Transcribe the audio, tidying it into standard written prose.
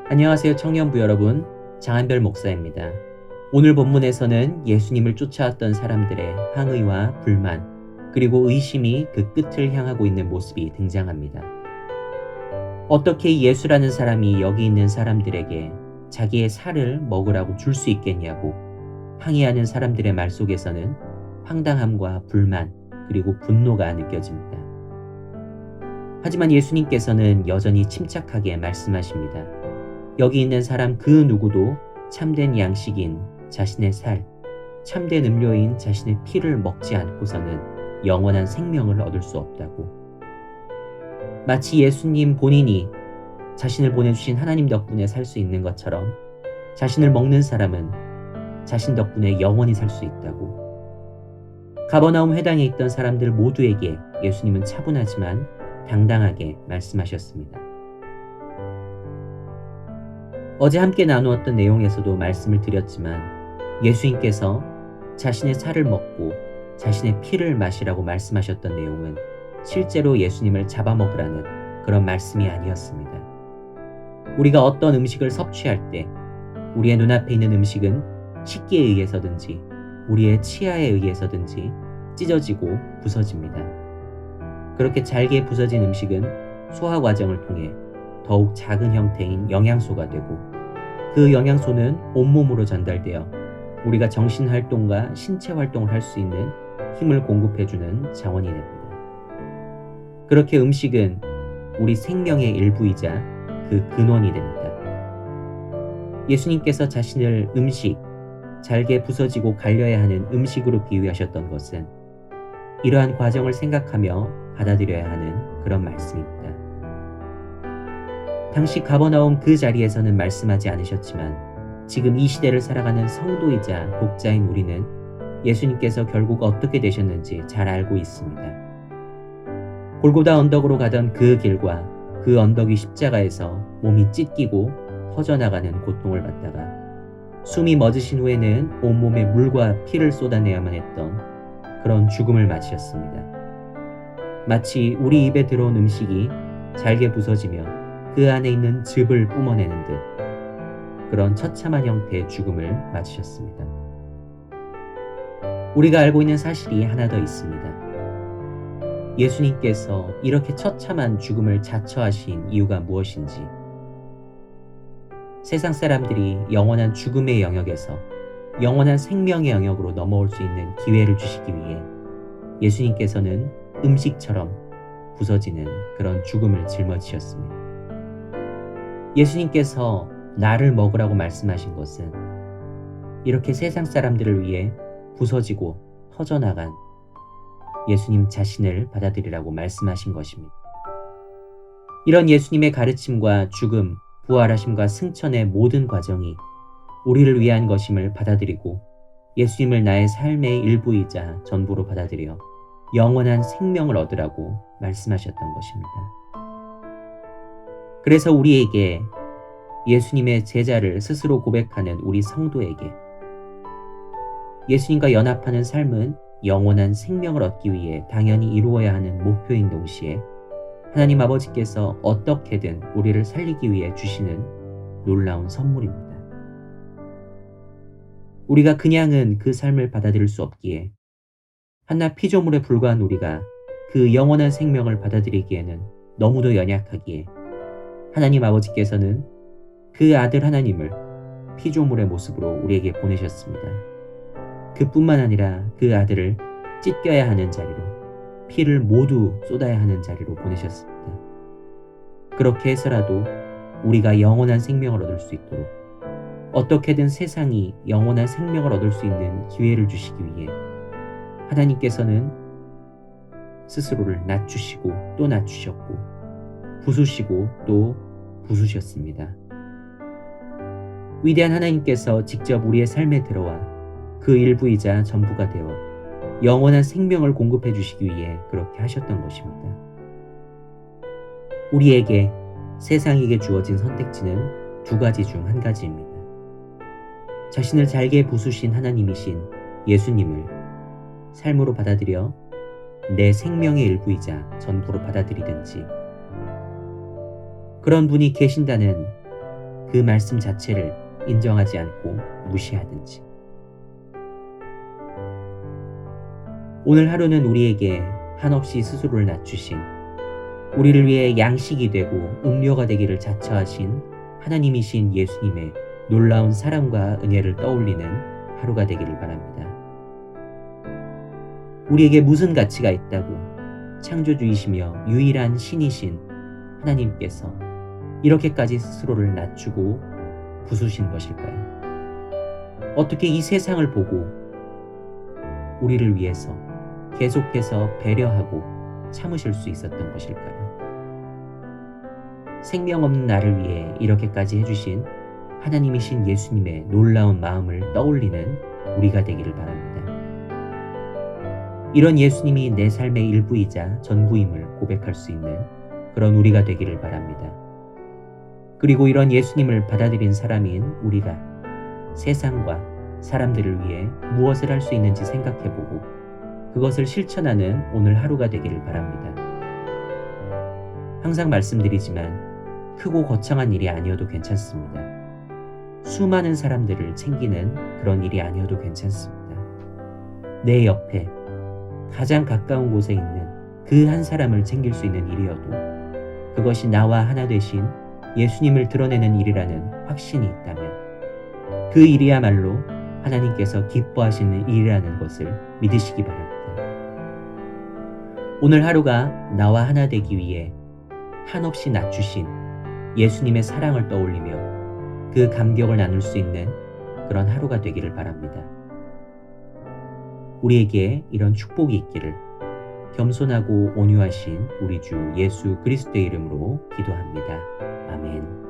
안녕하세요, 청년부 여러분. 장한별 목사입니다. 오늘 본문에서는 예수님을 쫓아왔던 사람들의 항의와 불만, 그리고 의심이 그 끝을 향하고 있는 모습이 등장합니다. 어떻게 예수라는 사람이 여기 있는 사람들에게 자기의 살을 먹으라고 줄 수 있겠냐고 항의하는 사람들의 말 속에서는 황당함과 불만, 그리고 분노가 느껴집니다. 하지만 예수님께서는 여전히 침착하게 말씀하십니다. 여기 있는 사람 그 누구도 참된 양식인 자신의 살, 참된 음료인 자신의 피를 먹지 않고서는 영원한 생명을 얻을 수 없다고. 마치 예수님 본인이 자신을 보내주신 하나님 덕분에 살 수 있는 것처럼 자신을 먹는 사람은 자신 덕분에 영원히 살 수 있다고. 가버나움 회당에 있던 사람들 모두에게 예수님은 차분하지만 당당하게 말씀하셨습니다. 어제 함께 나누었던 내용에서도 말씀을 드렸지만 예수님께서 자신의 살을 먹고 자신의 피를 마시라고 말씀하셨던 내용은 실제로 예수님을 잡아먹으라는 그런 말씀이 아니었습니다. 우리가 어떤 음식을 섭취할 때 우리의 눈앞에 있는 음식은 식기에 의해서든지 우리의 치아에 의해서든지 찢어지고 부서집니다. 그렇게 잘게 부서진 음식은 소화 과정을 통해 더욱 작은 형태인 영양소가 되고 그 영양소는 온몸으로 전달되어 우리가 정신활동과 신체활동을 할 수 있는 힘을 공급해주는 자원이 됩니다. 그렇게 음식은 우리 생명의 일부이자 그 근원이 됩니다. 예수님께서 자신을 음식, 잘게 부서지고 갈려야 하는 음식으로 비유하셨던 것은 이러한 과정을 생각하며 받아들여야 하는 그런 말씀입니다. 당시 가버나움 그 자리에서는 말씀하지 않으셨지만 지금 이 시대를 살아가는 성도이자 독자인 우리는 예수님께서 결국 어떻게 되셨는지 잘 알고 있습니다. 골고다 언덕으로 가던 그 길과 그 언덕 위 십자가에서 몸이 찢기고 퍼져나가는 고통을 받다가 숨이 멎으신 후에는 온몸에 물과 피를 쏟아내야만 했던 그런 죽음을 맞으셨습니다. 마치 우리 입에 들어온 음식이 잘게 부서지며 그 안에 있는 즙을 뿜어내는 듯 그런 처참한 형태의 죽음을 맞으셨습니다. 우리가 알고 있는 사실이 하나 더 있습니다. 예수님께서 이렇게 처참한 죽음을 자처하신 이유가 무엇인지, 세상 사람들이 영원한 죽음의 영역에서 영원한 생명의 영역으로 넘어올 수 있는 기회를 주시기 위해 예수님께서는 음식처럼 부서지는 그런 죽음을 짊어지셨습니다. 예수님께서 나를 먹으라고 말씀하신 것은 이렇게 세상 사람들을 위해 부서지고 터져나간 예수님 자신을 받아들이라고 말씀하신 것입니다. 이런 예수님의 가르침과 죽음, 부활하심과 승천의 모든 과정이 우리를 위한 것임을 받아들이고 예수님을 나의 삶의 일부이자 전부로 받아들여 영원한 생명을 얻으라고 말씀하셨던 것입니다. 그래서 우리에게, 예수님의 제자를 스스로 고백하는 우리 성도에게 예수님과 연합하는 삶은 영원한 생명을 얻기 위해 당연히 이루어야 하는 목표인 동시에 하나님 아버지께서 어떻게든 우리를 살리기 위해 주시는 놀라운 선물입니다. 우리가 그냥은 그 삶을 받아들일 수 없기에 한낱 피조물에 불과한 우리가 그 영원한 생명을 받아들이기에는 너무도 연약하기에 하나님 아버지께서는 그 아들 하나님을 피조물의 모습으로 우리에게 보내셨습니다. 그뿐만 아니라 그 아들을 찢겨야 하는 자리로, 피를 모두 쏟아야 하는 자리로 보내셨습니다. 그렇게 해서라도 우리가 영원한 생명을 얻을 수 있도록 어떻게든 세상이 영원한 생명을 얻을 수 있는 기회를 주시기 위해 하나님께서는 스스로를 낮추시고 또 낮추셨고 부수시고 또 부수셨습니다. 위대한 하나님께서 직접 우리의 삶에 들어와 그 일부이자 전부가 되어 영원한 생명을 공급해 주시기 위해 그렇게 하셨던 것입니다. 우리에게, 세상에게 주어진 선택지는 두 가지 중 한 가지입니다. 자신을 잘게 부수신 하나님이신 예수님을 삶으로 받아들여 내 생명의 일부이자 전부로 받아들이든지, 그런 분이 계신다는 그 말씀 자체를 인정하지 않고 무시하든지. 오늘 하루는 우리에게 한없이 스스로를 낮추신, 우리를 위해 양식이 되고 음료가 되기를 자처하신 하나님이신 예수님의 놀라운 사랑과 은혜를 떠올리는 하루가 되기를 바랍니다. 우리에게 무슨 가치가 있다고 창조주이시며 유일한 신이신 하나님께서 이렇게까지 스스로를 낮추고 부수신 것일까요? 어떻게 이 세상을 보고 우리를 위해서 계속해서 배려하고 참으실 수 있었던 것일까요? 생명 없는 나를 위해 이렇게까지 해주신 하나님이신 예수님의 놀라운 마음을 떠올리는 우리가 되기를 바랍니다. 이런 예수님이 내 삶의 일부이자 전부임을 고백할 수 있는 그런 우리가 되기를 바랍니다. 그리고 이런 예수님을 받아들인 사람인 우리가 세상과 사람들을 위해 무엇을 할 수 있는지 생각해보고 그것을 실천하는 오늘 하루가 되기를 바랍니다. 항상 말씀드리지만 크고 거창한 일이 아니어도 괜찮습니다. 수많은 사람들을 챙기는 그런 일이 아니어도 괜찮습니다. 내 옆에 가장 가까운 곳에 있는 그 한 사람을 챙길 수 있는 일이어도 그것이 나와 하나 되신 예수님을 드러내는 일이라는 확신이 있다면 그 일이야말로 하나님께서 기뻐하시는 일이라는 것을 믿으시기 바랍니다. 오늘 하루가 나와 하나 되기 위해 한없이 낮추신 예수님의 사랑을 떠올리며 그 감격을 나눌 수 있는 그런 하루가 되기를 바랍니다. 우리에게 이런 축복이 있기를 겸손하고 온유하신 우리 주 예수 그리스도의 이름으로 기도합니다. 아멘.